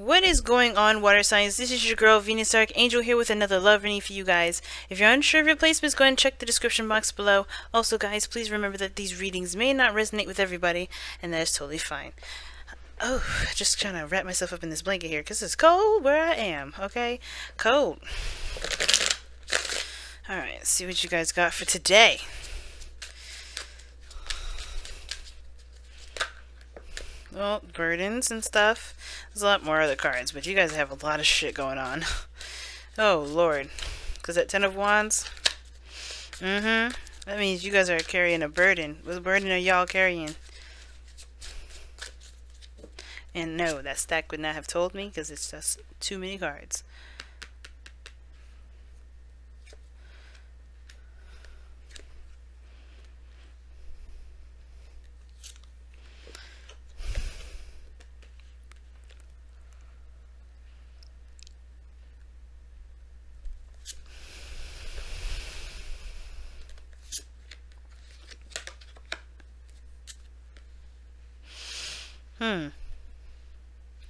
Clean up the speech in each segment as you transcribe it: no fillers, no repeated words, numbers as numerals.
What is going on, water signs? This is your girl, Venus Archangel, here with another love reading for you guys. If you're unsure of your placements, go ahead and check the description box below. Also, guys, please remember that these readings may not resonate with everybody, and that is totally fine. Oh, just trying to wrap myself up in this blanket here, because it's cold where I am, okay? Cold. Alright, let's see what you guys got for today. Well, burdens and stuff. There's a lot more other cards, but you guys have a lot of shit going on. Oh, Lord. Because that 10 of Wands? That means you guys are carrying a burden. What burden are y'all carrying? And no, that stack would not have told me, because it's just too many cards.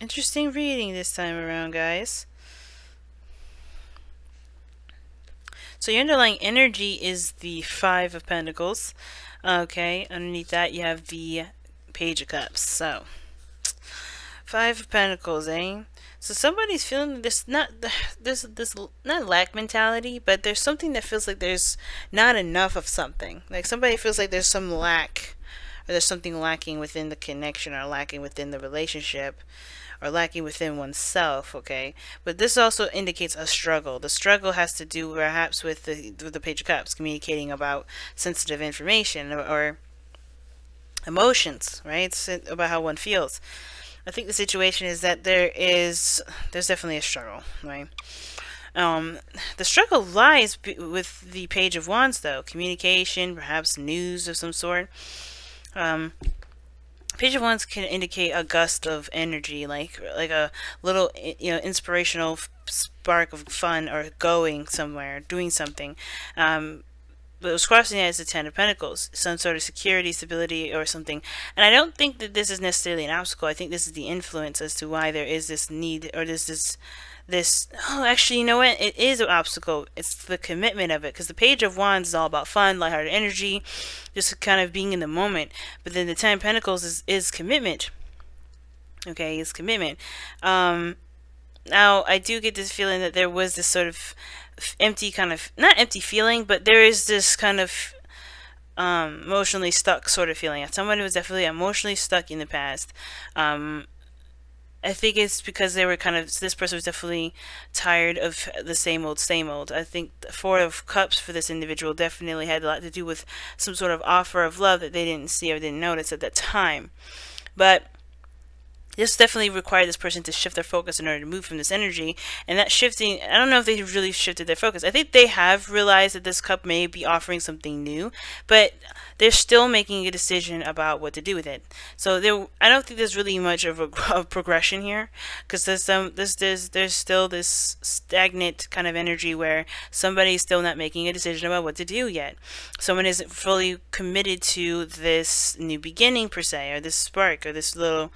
Interesting reading this time around, guys. So your underlying energy is the 5 of Pentacles. Okay, underneath that you have the Page of Cups. So 5 of Pentacles, eh? So somebody's feeling this not lack mentality, but there's something that feels like there's not enough of something. Like somebody feels like there's some lack, or there's something lacking within the connection, or lacking within the relationship, or lacking within oneself, okay? But this also indicates a struggle. The struggle has to do perhaps with the Page of Cups, communicating about sensitive information or emotions, right? It's about how one feels. I think the situation is that there's definitely a struggle, right? The struggle lies with the Page of Wands, though. Communication, perhaps news of some sort. Page of Wands can indicate a gust of energy, like a little, inspirational spark of fun, or going somewhere, doing something. But what's crossing that is the 10 of Pentacles, some sort of security, stability, or something. And I don't think that this is necessarily an obstacle. I think this is the influence as to why there is this need, or this. Oh, actually, you know what? It is an obstacle. It's the commitment of it, because the Page of Wands is all about fun, lighthearted energy, just kind of being in the moment. But then the 10 of Pentacles is commitment. Okay, it's commitment. Now, I do get this feeling that there was this sort of empty kind of, not empty feeling, but there is this kind of emotionally stuck sort of feeling. Somebody was definitely emotionally stuck in the past. I think it's because they were this person was definitely tired of the same old, same old. I think the 4 of Cups for this individual definitely had a lot to do with some sort of offer of love that they didn't see or didn't notice at that time. But this definitely required this person to shift their focus in order to move from this energy. And that shifting, I don't know if they really shifted their focus. I think they have realized that this cup may be offering something new, but they're still making a decision about what to do with it. So I don't think there's really much of a progression here, because there's still this stagnant kind of energy where somebody's still not making a decision about what to do yet. Someone isn't fully committed to this new beginning per se, or this spark, or this little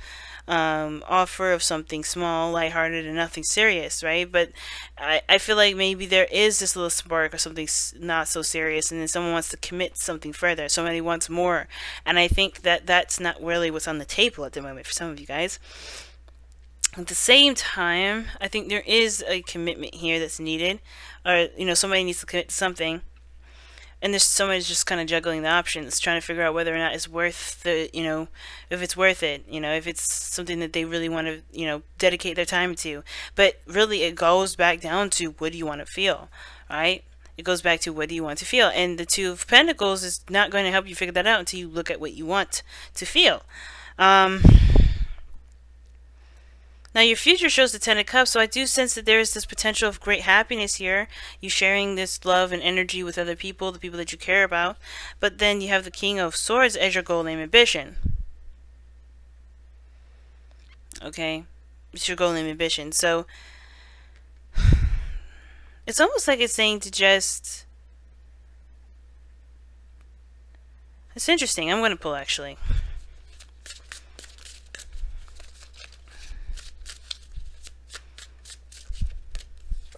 offer of something small, lighthearted, and nothing serious, right? But I feel like maybe there is this little spark or something not so serious, and then someone wants to commit something further. Somebody wants more, and I think that that's not really what's on the table at the moment for some of you guys. At the same time, I think there is a commitment here that's needed, or somebody needs to commit to something. And there's somebody's just kind of juggling the options, trying to figure out whether or not it's worth if it's worth it, if it's something that they really want to, dedicate their time to. But really, it goes back down to, what do you want to feel, right? It goes back to, what do you want to feel? And the 2 of Pentacles is not going to help you figure that out until you look at what you want to feel. Now, your future shows the 10 of Cups, so I do sense that there is this potential of great happiness here. You sharing this love and energy with other people, the people that you care about. But then you have the King of Swords as your goal and ambition. Okay? It's your goal and ambition. So, it's almost like it's saying to just... It's interesting. I'm going to pull, actually.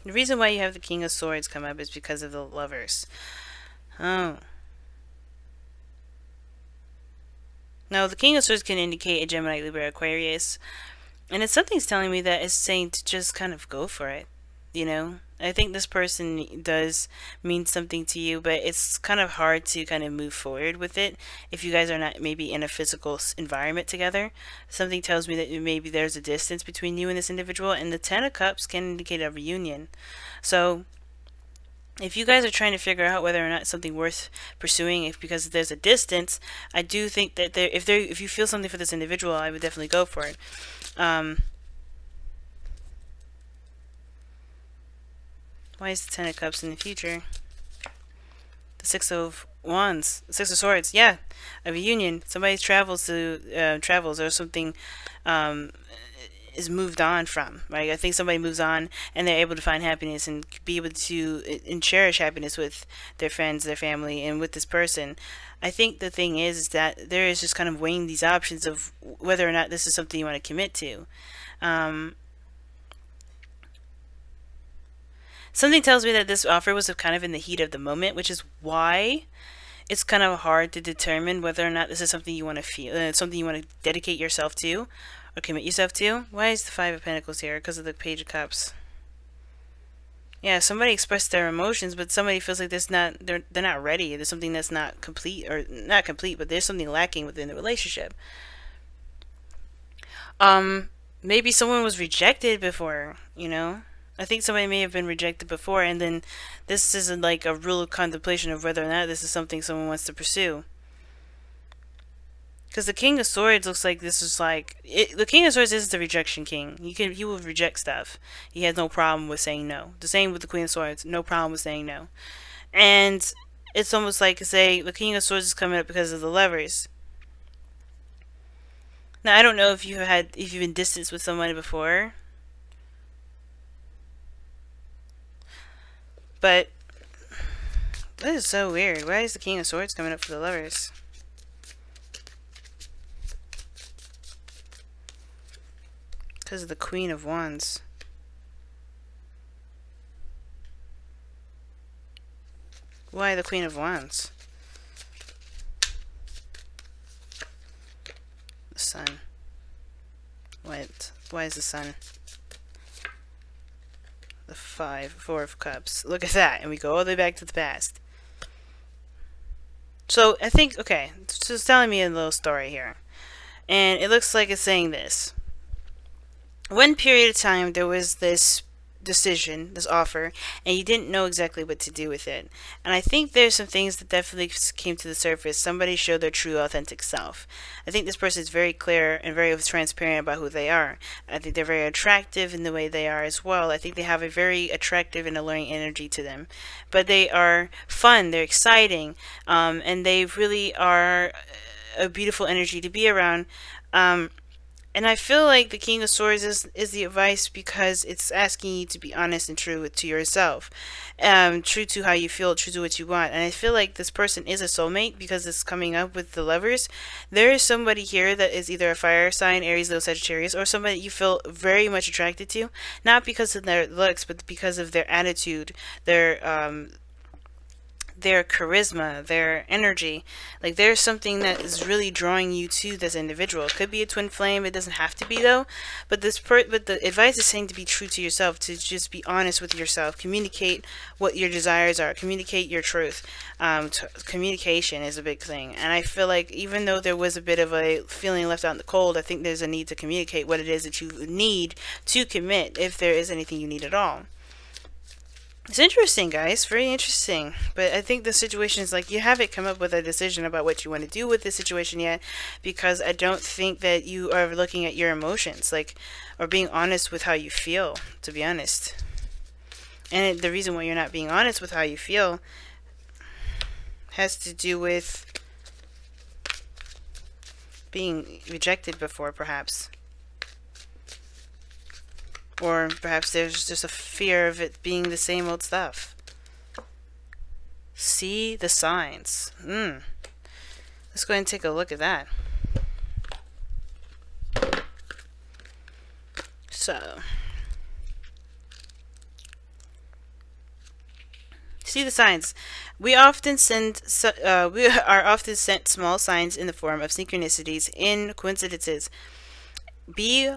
The reason why you have the King of Swords come up is because of the Lovers. Oh. Now, the King of Swords can indicate a Gemini, Libra, Aquarius. And it's something's telling me that it's saying to just kind of go for it. You know? I think this person does mean something to you, but it's kind of hard to kind of move forward with it if you guys are not maybe in a physical environment together. Something tells me that maybe there's a distance between you and this individual, and the Ten of Cups can indicate a reunion. So if you guys are trying to figure out whether or not it's something worth pursuing, if because there's a distance, I do think that if you feel something for this individual, I would definitely go for it. Why is the Ten of Cups in the future? The Six of Wands, the Six of Swords. Yeah, a reunion. Somebody travels or something is moved on from. Right? I think somebody moves on and they're able to find happiness and be able to and cherish happiness with their friends, their family, and with this person. I think the thing is that there is just kind of weighing these options of whether or not this is something you want to commit to. Something tells me that this offer was kind of in the heat of the moment, which is why it's kind of hard to determine whether or not this is something you want to feel, something you want to dedicate yourself to or commit yourself to. Why is the Five of Pentacles here? Because of the Page of Cups. Yeah, somebody expressed their emotions, but somebody feels like they're not ready. There's something that's not complete, or not complete, but there's something lacking within the relationship. Maybe someone was rejected before, you know? I think somebody may have been rejected before, and then this isn't like a real contemplation of whether or not this is something someone wants to pursue. Because the King of Swords looks like this is like... the King of Swords is the rejection king. He will reject stuff. He has no problem with saying no. The same with the Queen of Swords. No problem with saying no. And it's almost like, say, the King of Swords is coming up because of the Lovers. Now, I don't know if you've been distanced with somebody before. But this is so weird. Why is the King of Swords coming up for the Lovers? Because of the Queen of Wands. Why the Queen of Wands? The Sun. Why is the Sun? The Four of Cups. Look at that. And we go all the way back to the past. So, I think, okay, so it's telling me a little story here. And it looks like it's saying this. One period of time, there was this decision, this offer, and you didn't know exactly what to do with it. And I think there's some things that definitely came to the surface. Somebody showed their true, authentic self. I think this person is very clear and very transparent about who they are. I think they're very attractive in the way they are as well. I think they have a very attractive and alluring energy to them. But they are fun, they're exciting, and they really are a beautiful energy to be around. And I feel like the King of Swords is the advice because it's asking you to be honest and true to yourself. True to how you feel, true to what you want. And I feel like this person is a soulmate because it's coming up with the Lovers. There is somebody here that is either a fire sign, Aries, Leo, Sagittarius, or somebody you feel very much attracted to. Not because of their looks, but because of their attitude, their charisma, their energy. Like there's something that is really drawing you to this individual. It could be a twin flame. It doesn't have to be though. But but the advice is saying to be true to yourself, to just be honest with yourself, communicate what your desires are, communicate your truth. Communication is a big thing, and I feel like even though there was a bit of a feeling left out in the cold, I think there's a need to communicate what it is that you need to commit, if there is anything you need at all. It's interesting, guys. Very interesting. But I think the situation is like you haven't come up with a decision about what you want to do with this situation yet, because I don't think that you are looking at your emotions, like, or being honest with how you feel, to be honest. And the reason why you're not being honest with how you feel has to do with being rejected before, perhaps. Or perhaps there's just a fear of it being the same old stuff. See the signs. Let's go ahead and take a look at that. So, See the signs. We often send we are often sent small signs in the form of synchronicities in coincidences. Be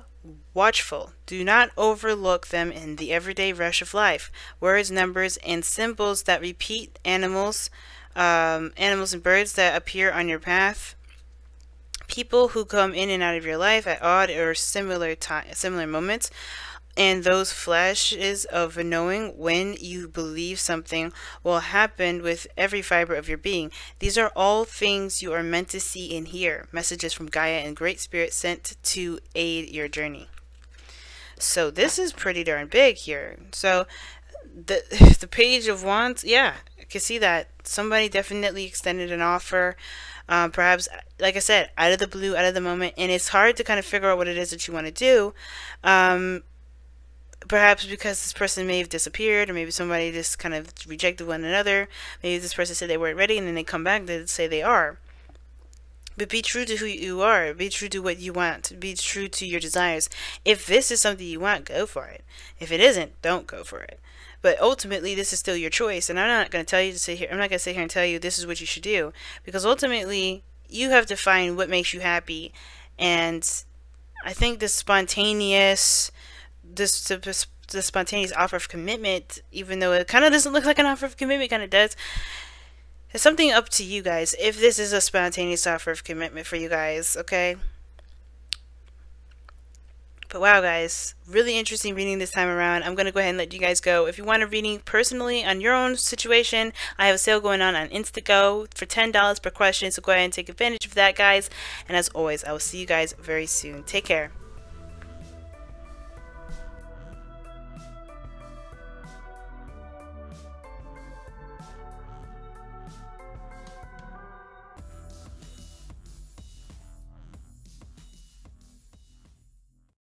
watchful. Do not overlook them in the everyday rush of life. Words, numbers, and symbols that repeat, animals and birds that appear on your path, people who come in and out of your life at odd or similar moments, and those flashes of knowing when you believe something will happen with every fiber of your being. These are all things you are meant to see and hear. Messages from Gaia and Great Spirit sent to aid your journey. So this is pretty darn big here. So the Page of Wands, yeah, I can see that. Somebody definitely extended an offer. Perhaps, like I said, out of the blue, out of the moment. And it's hard to kind of figure out what it is that you want to do. Perhaps because this person may have disappeared, or maybe somebody just kind of rejected one another. Maybe this person said they weren't ready, and then they come back to say they are. But be true to who you are. Be true to what you want. Be true to your desires. If this is something you want, go for it. If it isn't, don't go for it. But ultimately, this is still your choice, and I'm not going to tell you to sit here. I'm not going to sit here and tell you this is what you should do, because ultimately, you have to find what makes you happy. And I think this spontaneous offer of commitment, even though it kind of doesn't look like an offer of commitment, kind of does. It's something up to you guys if this is a spontaneous offer of commitment for you guys, okay? But wow, guys, really interesting reading this time around. I'm going to go ahead and let you guys go. If you want a reading personally on your own situation, I have a sale going on Instago for $10 per question, so go ahead and take advantage of that, guys. And as always, I will see you guys very soon. Take care.